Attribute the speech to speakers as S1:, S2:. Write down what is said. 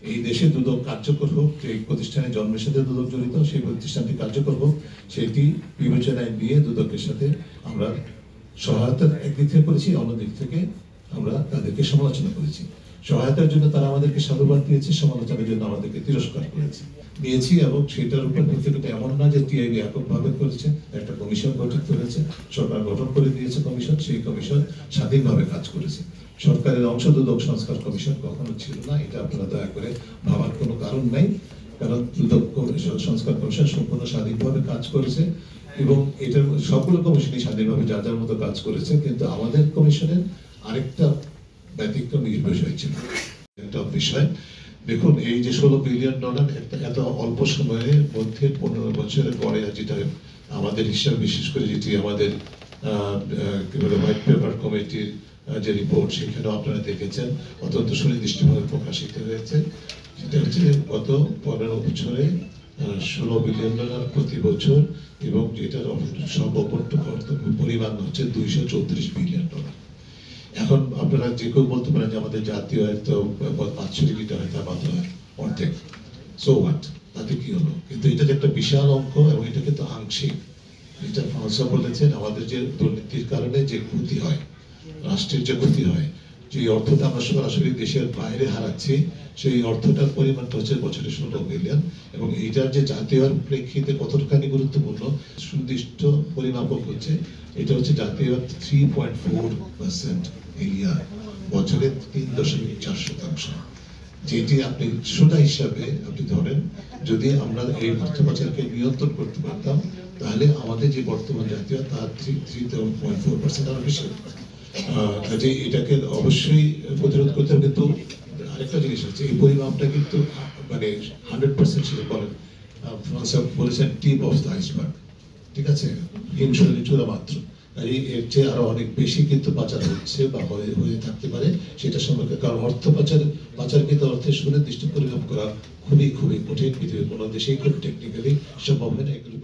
S1: এই দেশে দুদক কার্যকর হোক, যে প্রতিষ্ঠানের জন্মের সাথে দুদক জড়িত সেই প্রতিষ্ঠানটি কার্যকর হোক, সেটি বিবেচনায় নিয়ে দুদকের সাথে আমরা সহায়তা একদিক থেকে করেছি, অন্যদিক থেকে আমরা তাদেরকে সমালোচনা করেছি। সহায়তার জন্য তারা আমাদেরকে সাধুবাদ দিয়েছে, সমালোচনার জন্য আমাদেরকে তিরস্কার করেছে নিয়েছি। এবং সেটার উপর ভিত্তিতে এমন না যে টিআইবি এককভাবে করেছে, একটা কমিশন গঠিত হয়েছে, সরকার গঠন করে দিয়েছে কমিশন, সেই কমিশন স্বাধীনভাবে কাজ করেছে। সরকারের অংশ দুদক সংস্কার কমিশন কখনো ছিল না, এটা আপনারা দয়া করে ভাবার কোনো কারণ নাই। কারণ দুদক সংস্কার কমিশন সম্পূর্ণ স্বাধীনভাবে কাজ করেছে এবং এটার সবগুলো কমিশনই স্বাধীনভাবে যার যার মতো কাজ করেছে। কিন্তু আমাদের কমিশনের আরেকটা ব্যতিক্রম বিষয় ছিল, একটা বিষয় দেখুন, এই যে $16 বিলিয়ন এত অল্প সময়ের মধ্যে 15 বছরের পরে, যেটা আমাদের হিসাব, বিশেষ করে যেটি আমাদের হোয়াইট পেপার কমিটির যে রিপোর্ট, সেখানেও আপনারা দেখেছেন অত্যন্ত সুনির্দিষ্টভাবে প্রকাশিত হয়েছে। সেটা হচ্ছে গত 15 বছরে $16 বিলিয়ন প্রতি বছর, এবং যেটার সর্বোচ্চ পরিমাণ হচ্ছে $234 বিলিয়ন। এখন আপনারা যে কেউ বলতে পারেন যে আমাদের জাতীয় আয় তো বাৎসরিক হয়, তা মাত্র অর্ধেক, সো হোয়াট, তাতে কি হলো? কিন্তু এটা যে একটা বিশাল অঙ্ক, এবং এটা কিন্তু আংশিক। এটা ফ্রান্সা বলেছেন, আমাদের যে দুর্নীতির কারণে যে ক্ষতি হয়, রাষ্ট্রের যে ক্ষতি হয়, যে অর্থটা আমরা সরাসরি দেশের বাইরে হারাচ্ছি, সেই অর্থটার পরিমাণটা হচ্ছে বছরে $16 বিলিয়ন। এবং এইটার যে জাতীয় প্রেক্ষিতে কতখানি গুরুত্বপূর্ণ সুনির্দিষ্ট পরিমাপক হচ্ছে, এটা হচ্ছে জাতীয় 3.4% এই ইয়ার, বছরে 3.4%। যেটি আপনি সোজা হিসাবে আপনি ধরেন, যদি আমরা এই অর্থ পাচারকে নিয়ন্ত্রণ করতে পারতাম, তাহলে আমাদের যে বর্তমান জাতীয় তার 3.4% আরো বেশি হতে পারে। কাজে এটাকে অবশ্যই প্রতিরোধ করতে হবে। কিন্তু আরেকটা জিনিস হচ্ছে, এই পরিমাপটা কিন্তু মানে 100% সেটা বলেন, বলেছেন টিপ অফ দ্য আইসবার্গ, ঠিক আছে, হিমশৈলী চূড়া মাত্র। এর চেয়ে আরো অনেক বেশি কিন্তু পাচার হচ্ছে বা হয়ে থাকতে পারে, সেটা সম্পর্কে। কারণ অর্থ পাচারকৃত অর্থের সুনির্দিষ্ট পরিমাপ করা খুবই খুবই কঠিন, পৃথিবীর কোনো দেশেই খুব টেকনিক্যালি সম্ভব হয় না। এগুলো